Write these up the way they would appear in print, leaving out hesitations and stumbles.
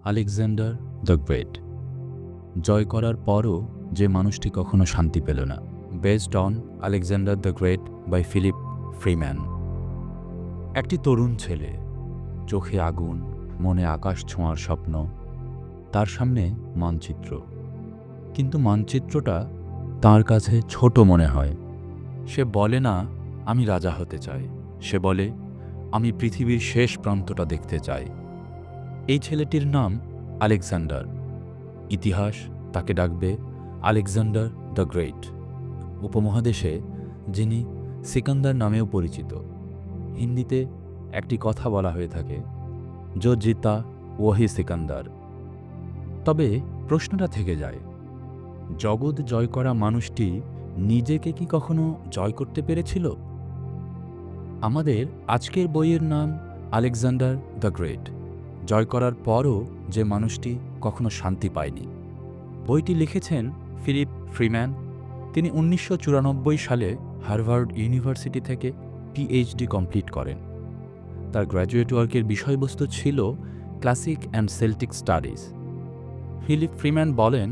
Alexander the great. জয় করার পরও যে মানুষটি কখনো শান্তি পেল না। Based on Alexander the great by Philip Freeman. একটি তরুণ ছেলে, চোখে আগুন, মনে আকাশ ছোঁয়ার স্বপ্ন, তার সামনে মানচিত্র। কিন্তু মানচিত্রটা তার কাছে ছোট মনে হয়। সে বলে না আমি রাজা হতে চাই, সে বলে আমি পৃথিবীর শেষ প্রান্তটা দেখতে চাই। এই ছেলেটির নাম আলেকজান্ডার। ইতিহাস তাকে ডাকবে আলেকজান্ডার দ্য গ্রেট। উপমহাদেশে যিনি সিকান্দার নামেও পরিচিত। হিন্দিতে একটি কথা বলা হয়ে থাকে, জো জিতা ওহি সিকান্দার। তবে প্রশ্নটা থেকে যায়, জগৎ জয় করা মানুষটি নিজেকে কি কখনো জয় করতে পেরেছিল? আমাদের আজকের বইয়ের নাম আলেকজান্ডার দ্য গ্রেট। জয় করার পরও যে মানুষটি কখনো শান্তি পায়নি। বইটি লিখেছেন ফিলিপ ফ্রিম্যান। তিনি 1994 সালে হার্ভার্ড ইউনিভার্সিটি থেকে পিএইচডি কমপ্লিট করেন। তার গ্র্যাজুয়েট ওয়ার্কের বিষয়বস্তু ছিল classic and Celtic studies. Philip Freeman বলেন,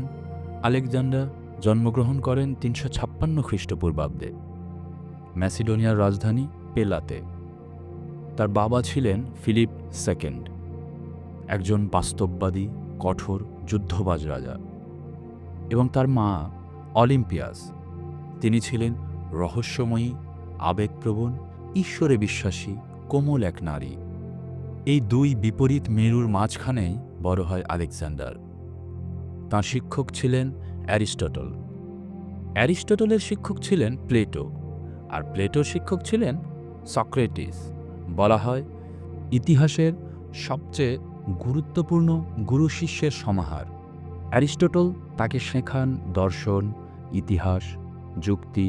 আলেকজান্ডার জন্মগ্রহণ করেন 356 খ্রিস্টপূর্বাব্দে ম্যাসিডোনিয়ার রাজধানী পেলাতে। তার বাবা ছিলেন ফিলিপ সেকেন্ড, একজন বাস্তববাদী, কঠোর যুদ্ধবাজ রাজা, এবং তার মা অলিম্পিয়াস। তিনি ছিলেন রহস্যময়ী, আবেগপ্রবণ, ঈশ্বরে বিশ্বাসী, কোমল এক নারী। এই দুই বিপরীত মেরুর মাঝখানেই বড় হয় আলেকজান্ডার। তাঁর শিক্ষক ছিলেন অ্যারিস্টটল। অ্যারিস্টটলের শিক্ষক ছিলেন প্লেটো, আর প্লেটোর শিক্ষক ছিলেন সক্রেটিস। বলা হয় ইতিহাসের সবচেয়ে গুরুত্বপূর্ণ গুরু শিষ্যের সমাহার। অ্যারিস্টটল তাকে শেখান দর্শন, ইতিহাস, যুক্তি,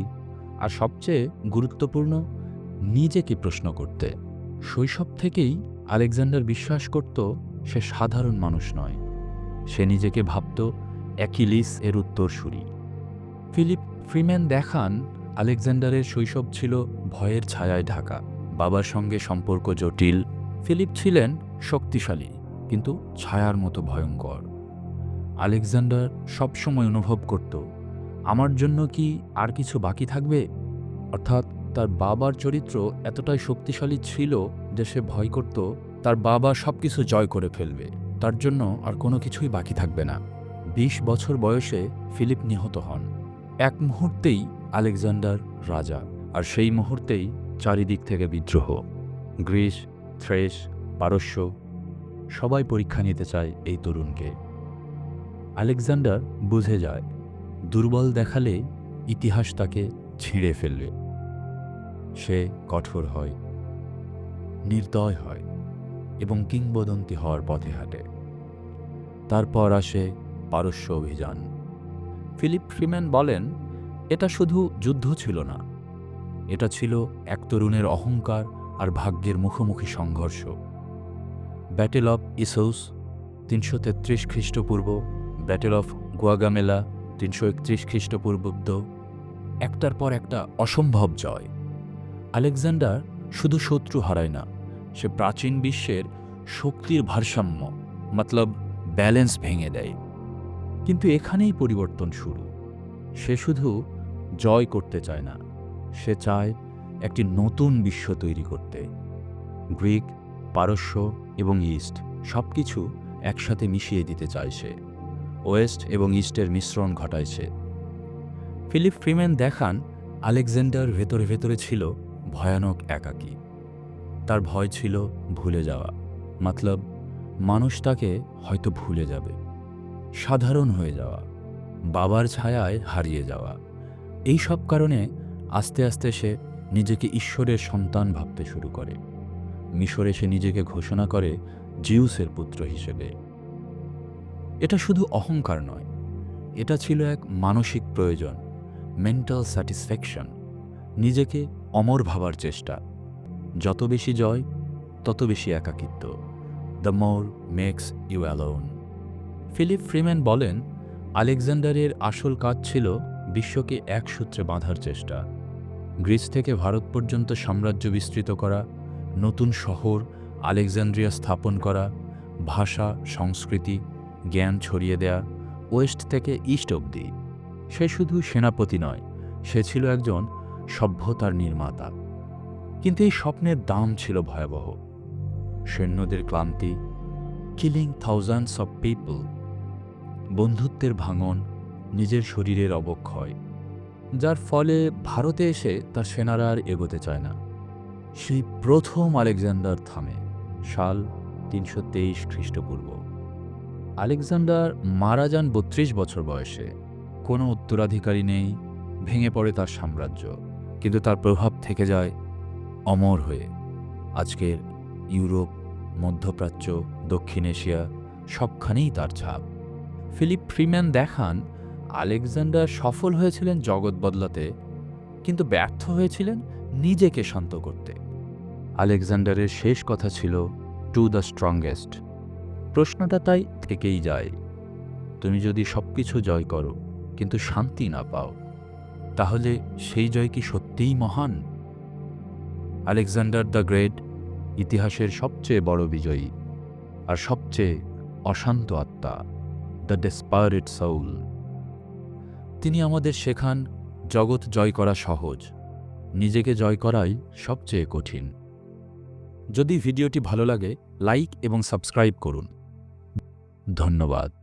আর সবচেয়ে গুরুত্বপূর্ণ নিজেকে প্রশ্ন করতে। শৈশব থেকেই আলেকজান্ডার বিশ্বাস করত সে সাধারণ মানুষ নয়। সে নিজেকে ভাবত অ্যাকিলিস এর উত্তরসূরি। ফিলিপ ফ্রিম্যান দেখান আলেকজান্ডারের শৈশব ছিল ভয়ের ছায়ায় ঢাকা। বাবার সঙ্গে সম্পর্ক জটিল। ফিলিপ ছিলেন শক্তিশালী কিন্তু ছায়ার মতো ভয়ঙ্কর। আলেকজান্ডার সবসময় অনুভব করত, আমার জন্য কি আর কিছু বাকি থাকবে? অর্থাৎ তার বাবার চরিত্র এতটাই শক্তিশালী ছিল যে সে ভয় করত তার বাবা সবকিছু জয় করে ফেলবে, তার জন্য আর কোনো কিছুই বাকি থাকবে না। 20 বছর বয়সে ফিলিপ নিহত হন। এক মুহূর্তেই আলেকজান্ডার রাজা, আর সেই মুহূর্তেই চারিদিক থেকে বিদ্রোহ। গ্রিস, থ্রেস, পারস্য সবাই পরীক্ষা নিতে চায় এই তরুণকে। আলেকজান্ডার বুঝে যায়, দুর্বল দেখালে ইতিহাস তাকে ছিঁড়ে ফেলবে। সে কঠোর হয়, নির্দয় হয় এবং কিংবদন্তি হওয়ার পথে হাঁটে। তারপর আসে পারস্য অভিযান। ফিলিপ ফ্রিম্যান বলেন, এটা শুধু যুদ্ধ ছিল না, এটা ছিল এক তরুণের অহংকার আর ভাগ্যের মুখোমুখি সংঘর্ষ। ব্যাটেল অফ ইসৌস 333 খ্রিস্টপূর্ব, ব্যাটেল অফ গুয়াগামেলা 331 খ্রিস্টপূর্বাব্দ, একটার পর একটা অসম্ভব জয়। আলেকজান্ডার শুধু শত্রু হারায় না, সে প্রাচীন বিশ্বের শক্তির ভারসাম্য মতলব ব্যালেন্স ভেঙে দেয়। কিন্তু এখানেই পরিবর্তন শুরু। সে শুধু জয় করতে চায় না, সে চায় একটি নতুন বিশ্ব তৈরি করতে। গ্রিক, পারস্য এবং ইস্ট সবকিছু একসাথে মিশিয়ে দিতে চায় সে। ওয়েস্ট এবং ইস্টের মিশ্রণ ঘটায় সে। ফিলিপ ফ্রিম্যান দেখান আলেকজান্ডার ভেতরে ভেতরে ছিল ভয়ানক একাকী। তার ভয় ছিল ভুলে যাওয়া, মতলব মানুষ তাকে হয়তো ভুলে যাবে, সাধারণ হয়ে যাওয়া, বাবার ছায়ায় হারিয়ে যাওয়া। এই সব কারণে আস্তে আস্তে সে নিজেকে ঈশ্বরের সন্তান ভাবতে শুরু করে। মিশরে সে নিজেকে ঘোষণা করে জিউসের পুত্র হিসেবে। এটা শুধু অহংকার নয়, এটা ছিল এক মানসিক প্রয়োজন, মেন্টাল স্যাটিসফ্যাকশন, নিজেকে অমর ভাবার চেষ্টা। যত বেশি জয়, তত বেশি একাকিত্ব। The more makes you alone. Philip Freeman বলেন, আলেকজান্ডারের আসল কাজ ছিল বিশ্বকে এক সূত্রে বাঁধার চেষ্টা। গ্রিস থেকে ভারত পর্যন্ত সাম্রাজ্য বিস্তৃত করা, নতুন শহর আলেকজান্দ্রিয়া স্থাপন করা, ভাষা, সংস্কৃতি, জ্ঞান ছড়িয়ে দেয়া ওয়েস্ট থেকে ইস্ট অবধি। সে শুধু সেনাপতি নয়, সে ছিল একজন সভ্যতার নির্মাতা। কিন্তু এই স্বপ্নের দাম ছিল ভয়াবহ। সৈন্যদের ক্লান্তি, কিলিং থাউজেন্ডস অফ পিপল, বন্ধুত্বের ভাঙন, নিজের শরীরের অবক্ষয়, যার ফলে ভারতে এসে তার সেনারা আর এগোতে চায় না। সেই প্রথম আলেকজান্ডার থামে, সাল ৩২৩ খ্রিস্টপূর্ব। আলেকজান্ডার মারা যান ৩২ বছর বয়সে। কোনো উত্তরাধিকারী নেই, ভেঙে পড়ে তার সাম্রাজ্য। কিন্তু তার প্রভাব থেকে যায় অমর হয়ে। আজকের ইউরোপ, মধ্যপ্রাচ্য, দক্ষিণ এশিয়া সবখানেই তার ছাপ। ফিলিপ ফ্রিম্যান দেখান আলেকজান্ডার সফল হয়েছিলেন জগৎ বদলাতে, কিন্তু ব্যর্থ হয়েছিলেন নিজেকে শান্ত করতে। আলেকজান্ডারের শেষ কথা ছিল টু দ্য স্ট্রংগেস্ট। প্রশ্নটা তাই থেকেই যায়, তুমি যদি সবকিছু জয় করো কিন্তু শান্তি না পাও, তাহলে সেই জয় কি সত্যিই মহান? আলেকজান্ডার দ্য গ্রেট ইতিহাসের সবচেয়ে বড় বিজয়ী, আর সবচেয়ে অশান্ত আত্মা, দ্য ডেসপারেট সোল। তিনি আমাদের শেখান জগৎ জয় করা সহজ, নিজেকে জয় করাই সবচেয়ে কঠিন। যদি ভিডিওটি ভালো লাগে, লাইক এবং সাবস্ক্রাইব করুন। ধন্যবাদ।